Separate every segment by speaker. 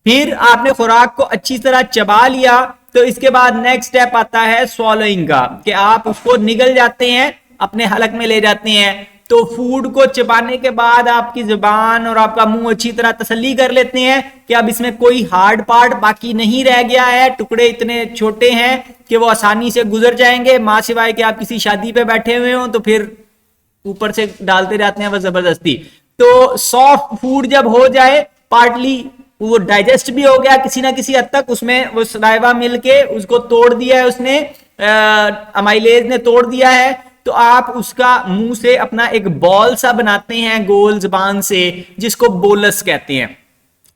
Speaker 1: फिर आपने खुराक को अच्छी तरह चबा लिया, तो इसके बाद नेक्स्ट स्टेप आता है स्वॉलोइंग का, कि आप उसको निगल जाते हैं, अपने हलक में ले जाते हैं। तो फूड को चबाने के बाद आपकी जुबान और आपका मुंह अच्छी तरह तसल्ली कर लेते हैं कि अब इसमें कोई हार्ड पार्ट बाकी नहीं रह गया है, टुकड़े इतने छोटे हैं कि वो आसानी से गुजर जाएंगे, मां सिवाय कि आप किसी शादी पे बैठे हुए हो तो फिर ऊपर से डालते जाते हैं बस जबरदस्ती। तो सॉफ्ट फूड जब हो जाए, पार्टली वो डाइजेस्ट भी हो गया किसी ना किसी हद तक, उसमें वो सलाइवा मिलके उसको तोड़ दिया है, उसने अमाइलेज ने तोड़ दिया है, तो आप उसका मुंह से अपना एक बॉल सा बनाते हैं गोल जुबान से, जिसको बोलस कहते हैं।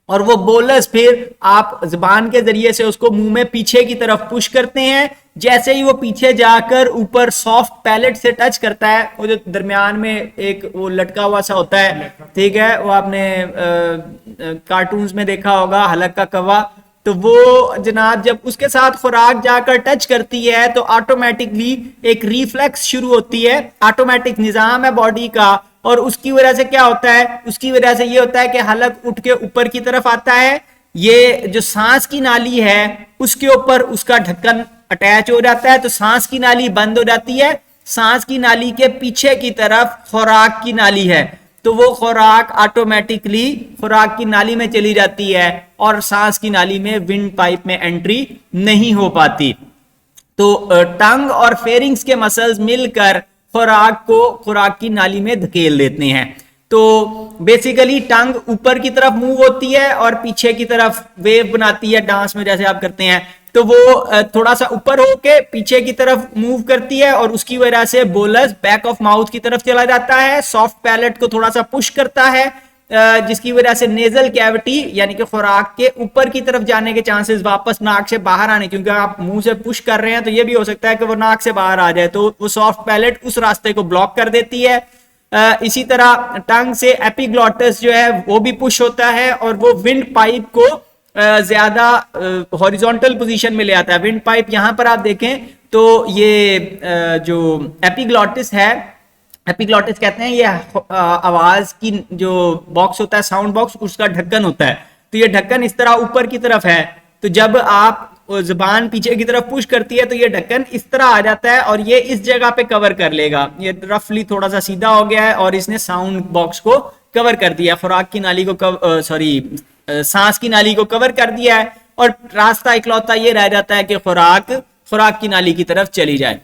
Speaker 1: और वो बोलस फिर आप जुबान के जरिए से उसको मुंह में पीछे की तरफ पुश करते हैं। जैसे ही वो पीछे जाकर ऊपर सॉफ्ट पैलेट से टच करता है, वो जो दरमियान में एक वो लटका हुआ सा होता है, ठीक है, वो आपने कार्टून्स में देखा होगा, हलक का कवा, तो वो जनाब जब उसके साथ खुराक जाकर टच करती है तो ऑटोमेटिकली एक रिफ्लेक्स शुरू होती है, ऑटोमेटिक निजाम है बॉडी का। और उसकी वजह से क्या होता है, उसकी वजह से ये होता है कि हलक उठ के ऊपर की तरफ आता है, ये जो सांस की नाली है उसके ऊपर उसका ढक्कन अटैच हो जाता है, तो सांस की नाली बंद हो जाती है। सांस की नाली के पीछे की तरफ खुराक की नाली है, तो वो खुराक ऑटोमेटिकली खुराक की नाली में चली जाती है और सांस की नाली में विंड पाइप में एंट्री नहीं हो पाती। तो टंग और फेरिंग्स के मसल्स मिलकर खुराक को खुराक की नाली में धकेल देते हैं। तो बेसिकली टंग ऊपर की तरफ मूव होती है और पीछे की तरफ वेव बनाती है, डांस में जैसे आप करते हैं, तो वो थोड़ा सा ऊपर होके पीछे की तरफ मूव करती है और उसकी वजह से बोलस बैक ऑफ माउथ की तरफ चला जाता है, सॉफ्ट पैलेट को थोड़ा सा पुश करता है, जिसकी वजह से नेजल कैविटी यानी कि खुराक के ऊपर की तरफ जाने के चांसेस वापस नाक से बाहर आने, क्योंकि आप मुंह से पुश कर रहे हैं तो ये भी हो सकता है कि वो नाक से बाहर आ जाए, तो वो सॉफ्ट पैलेट उस रास्ते को ब्लॉक कर देती है। इसी तरह टंग से एपिग्लॉटिस जो है वो भी पुश होता है और वो विंड पाइप को ज्यादा हॉरिजॉन्टल पोजीशन में ले आता है। विंड पाइप यहां पर आप देखें तो ये जो एपिग्लॉटिस है, एपिग्लॉटिस कहते हैं, ये आवाज की जो बॉक्स होता है, साउंड बॉक्स, उसका ढक्कन होता है। तो ये ढक्कन इस तरह ऊपर की तरफ है, तो जब आप जुबान पीछे की तरफ पुश करती है तो ये ढक्कन इस तरह आ जाता है और ये इस जगह पे कवर कर लेगा। ये रफली थोड़ा सा सीधा हो गया है और इसने साउंड बॉक्स को कवर कर दिया, खुराक की नाली को सांस की नाली को कवर कर दिया है, और रास्ता इकलौता ये रह जाता है कि खुराक की नाली की तरफ चली जाए।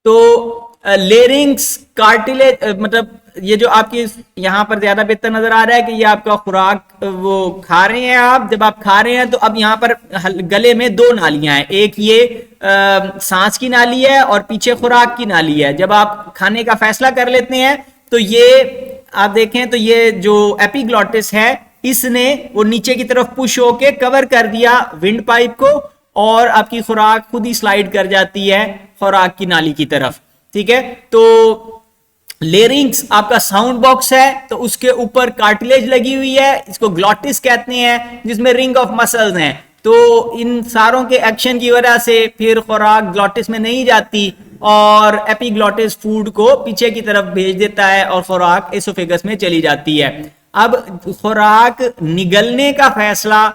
Speaker 1: तो लेरिंग्स कार्टिलेज, मतलब ये जो आपकी यहाँ पर ज्यादा बेहतर नजर आ रहा है कि ये आपका खुराक वो खा रहे हैं आप, जब आप खा रहे हैं तो अब यहाँ पर गले में दो नालियां हैं, एक ये सांस की नाली है और पीछे खुराक की नाली है। जब आप खाने का फैसला कर लेते हैं तो ये आप देखें तो ये जो एपिग्लॉटिस है इसने वो नीचे की तरफ पुश होके कवर कर दिया विंड पाइप को और आपकी खुराक खुद ही स्लाइड कर जाती है खुराक की नाली की तरफ, ठीक है। तो लेरिंग्स आपका साउंड बॉक्स है, तो उसके ऊपर कार्टिलेज लगी हुई है, इसको ग्लॉटिस कहते हैं, जिसमें रिंग ऑफ मसल्स हैं। तो इन सारों के एक्शन की वजह से फिर खुराक ग्लॉटिस में नहीं जाती और एपिग्लॉटिस फूड को पीछे की तरफ भेज देता है और खुराक एसोफेगस में चली जाती है। अब खुराक निगलने का फैसला,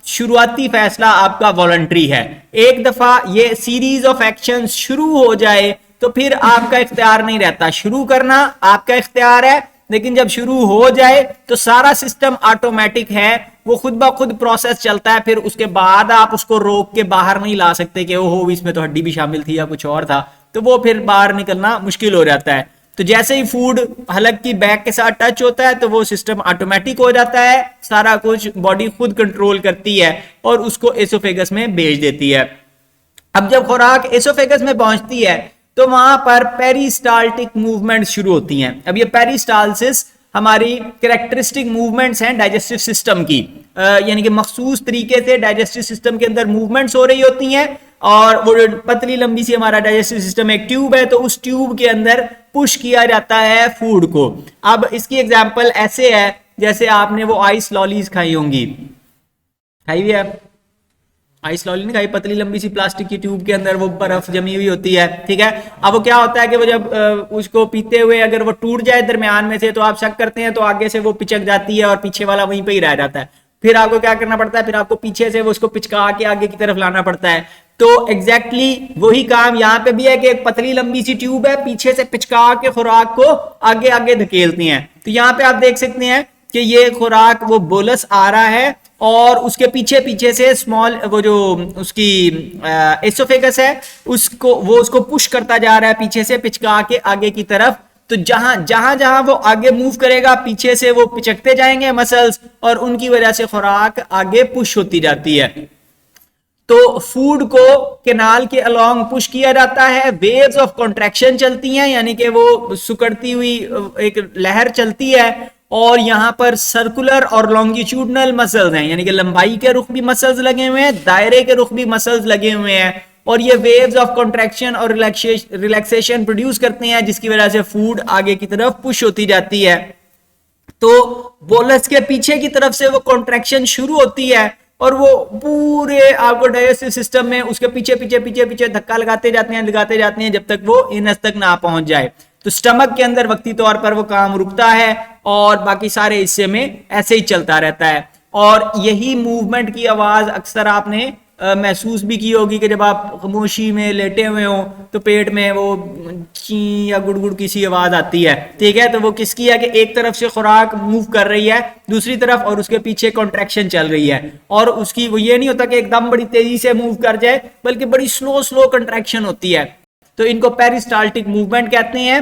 Speaker 1: शुरुआती फैसला आपका वॉलंटरी है। एक दफा ये सीरीज ऑफ एक्शन शुरू हो जाए तो फिर आपका इख्तियार नहीं रहता, शुरू करना आपका इख्तियार है, लेकिन जब शुरू हो जाए तो सारा सिस्टम ऑटोमेटिक है, वो खुद ब खुद प्रोसेस चलता है। फिर उसके बाद आप उसको रोक के बाहर नहीं ला सकते कि ओहो इसमें तो हड्डी भी शामिल थी या कुछ और था, तो वो फिर बाहर निकलना मुश्किल हो जाता है। तो जैसे ही फूड हलक की बैक के साथ टच होता है तो वो सिस्टम ऑटोमेटिक हो जाता है, सारा कुछ बॉडी खुद कंट्रोल करती है और उसको एसोफेगस में भेज देती है। अब जब खुराक एसोफेगस में पहुंचती है तो वहां पर पेरिस्टाल्टिक मूवमेंट शुरू होती हैं। अब ये पेरिस्टालसिस हमारी कैरेक्टरिस्टिक मूवमेंट्स हैं डाइजेस्टिव सिस्टम की, यानी कि मखसूस तरीके से डाइजेस्टिव सिस्टम के अंदर मूवमेंट्स हो रही होती हैं और वो पतली लंबी सी हमारा डाइजेस्टिव सिस्टम एक ट्यूब है, तो उस ट्यूब के अंदर पुश किया जाता है फूड को। अब इसकी एग्जांपल ऐसे है जैसे आपने वो आइस लॉलीज खाई होंगी, खाई हुई है आइस लॉली नहीं खाई, पतली लंबी सी प्लास्टिक की ट्यूब के अंदर वो बर्फ जमी हुई होती है, ठीक है। अब वो क्या होता है कि वो जब उसको पीते हुए अगर वो टूट जाए दरमियान में से तो आप शक करते हैं तो आगे से वो पिचक जाती है और पीछे वाला वहीं पे ही रह जाता है। फिर आपको क्या करना पड़ता है, फिर आपको पीछे से वो उसको पिचका के आगे की तरफ लाना पड़ता है। तो एग्जैक्टली वही काम यहाँ पे भी है कि एक पतली लंबी सी ट्यूब है, पीछे से पिचका के खुराक को आगे आगे धकेलती हैं। तो यहाँ पे आप देख सकते हैं कि ये खुराक वो बोलस आ रहा है और उसके पीछे पीछे से स्मॉल वो जो उसकी एसोफेगस है उसको पुश करता जा रहा है पीछे से पिचका के आगे की तरफ। तो जहां जहां वो आगे मूव करेगा पीछे से वो पिचकते जाएंगे मसल्स और उनकी वजह से खुराक आगे पुश होती जाती है। तो फूड को कैनाल के अलोंग पुश किया जाता है, वेव्स ऑफ कॉन्ट्रैक्शन चलती हैं यानी कि वो सुकड़ती हुई एक लहर चलती है और यहां पर सर्कुलर और लॉन्गिट्यूडनल मसल्स हैं यानी कि लंबाई के रुख भी मसल्स लगे हुए हैं, दायरे के रुख भी मसल्स लगे हुए हैं और ये वेव्स ऑफ कॉन्ट्रैक्शन और रिलैक्सेशन प्रोड्यूस करते हैं जिसकी वजह से फूड आगे की तरफ पुश होती जाती है। तो बोलस के पीछे की तरफ से वो कॉन्ट्रैक्शन शुरू होती है और वो पूरे आपको डाइजेस्टिव सिस्टम में उसके पीछे पीछे पीछे पीछे धक्का लगाते जाते हैं जब तक वो इनस तक ना पहुंच जाए। तो स्टमक के अंदर वक्ती तौर पर वो काम रुकता है और बाकी सारे हिस्से में ऐसे ही चलता रहता है। और यही मूवमेंट की आवाज अक्सर आपने महसूस भी की होगी कि जब आप खामोशी में लेटे हुए हो तो पेट में वो ची या गुड़गुड़ की सी आवाज आती है, ठीक है। तो वो किसकी है कि एक तरफ से खुराक मूव कर रही है दूसरी तरफ और उसके पीछे कॉन्ट्रैक्शन चल रही है और उसकी वो ये नहीं होता कि एकदम बड़ी तेजी से मूव कर जाए बल्कि बड़ी स्लो कॉन्ट्रैक्शन होती है। तो इनको पेरिस्टाल्टिक मूवमेंट कहते हैं।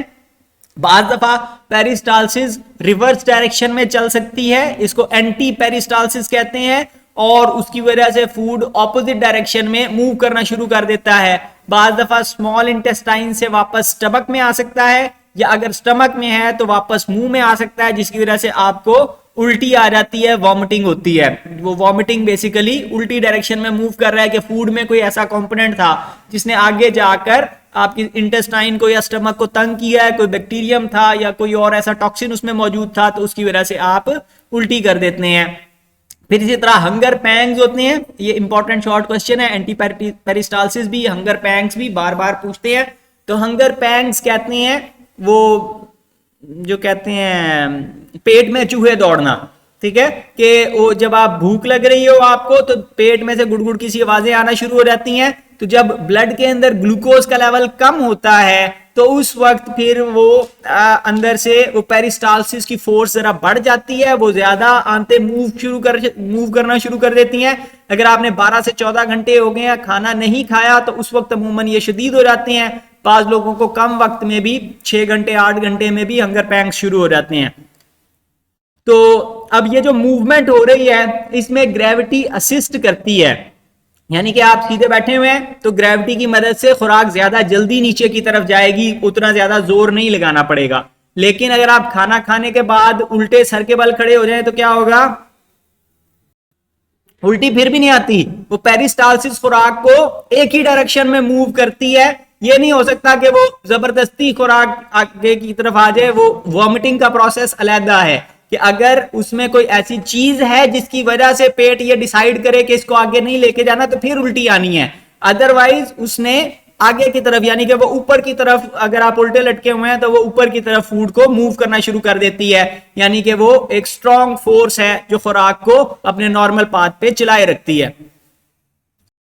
Speaker 1: बाज दफा पेरिस्टालसिस रिवर्स डायरेक्शन में चल सकती है, इसको एंटी पेरिस्टालसिस कहते हैं और उसकी वजह से फूड ऑपोजिट डायरेक्शन में मूव करना शुरू कर देता है। बाज दफा स्मॉल इंटेस्टाइन से वापस स्टमक में आ सकता है या अगर स्टमक में है तो वापस मुंह में आ सकता है जिसकी वजह से आपको उल्टी आ जाती है, वॉमिटिंग होती है। वो वॉमिटिंग बेसिकली उल्टी डायरेक्शन में मूव कर रहा है कि फूड में कोई ऐसा कंपोनेंट था जिसने आगे जाकर आपकी इंटेस्टाइन को या स्टमक को तंग किया है, कोई बैक्टीरियम था या कोई और ऐसा टॉक्सिन उसमें मौजूद था तो उसकी वजह से आप उल्टी कर देते हैं। फिर इसी तरह हंगर पैंग्स होते हैं, ये इंपॉर्टेंट शॉर्ट क्वेश्चन है, एंटी पेरिस्टालसिस भी हंगर पैंग्स भी बार बार पूछते हैं। तो हंगर पैंग्स कहते हैं वो जो कहते हैं पेट में चूहे दौड़ना, ठीक है, कि वो जब आप भूख लग रही हो आपको तो पेट में से गुड़गुड़ की सी आवाजें आना शुरू हो जाती हैं। तो जब ब्लड के अंदर ग्लूकोज का लेवल कम होता है तो उस वक्त फिर वो अंदर से वो पेरिस्टालसिस की फोर्स जरा बढ़ जाती है, वो ज्यादा आंतें मूव करना शुरू कर देती हैं। अगर आपने 12 से 14 घंटे हो गए हैं खाना नहीं खाया तो उस वक्त अमूमन ये शदीद हो जाते हैं। पांच लोगों को कम वक्त में भी 6 घंटे 8 घंटे में भी हंगर पैंग्स शुरू हो जाते हैं। तो अब ये जो मूवमेंट हो रही है इसमें ग्रेविटी असिस्ट करती है, यानी कि आप सीधे बैठे हुए हैं तो ग्रेविटी की मदद से खुराक ज्यादा जल्दी नीचे की तरफ जाएगी, उतना ज्यादा जोर नहीं लगाना पड़ेगा। लेकिन अगर आप खाना खाने के बाद उल्टे सर के बल खड़े हो जाएं तो क्या होगा, उल्टी फिर भी नहीं आती। वो पेरिस्टालसिस खुराक को एक ही डायरेक्शन में मूव करती है। ये नहीं हो सकता कि वो जबरदस्ती खुराक आगे की तरफ आ जाए। वो वॉमिटिंग का प्रोसेस अलग है कि अगर उसमें कोई ऐसी चीज है जिसकी वजह से पेट ये डिसाइड करे कि इसको आगे नहीं लेके जाना तो फिर उल्टी आनी है। अदरवाइज उसने आगे की तरफ यानी कि वो ऊपर की तरफ, अगर आप उल्टे लटके हुए हैं तो वो ऊपर की तरफ फूड को मूव करना शुरू कर देती है, यानी कि वो एक स्ट्रॉन्ग फोर्स है जो खुराक को अपने नॉर्मल पाथ पे चलाए रखती है।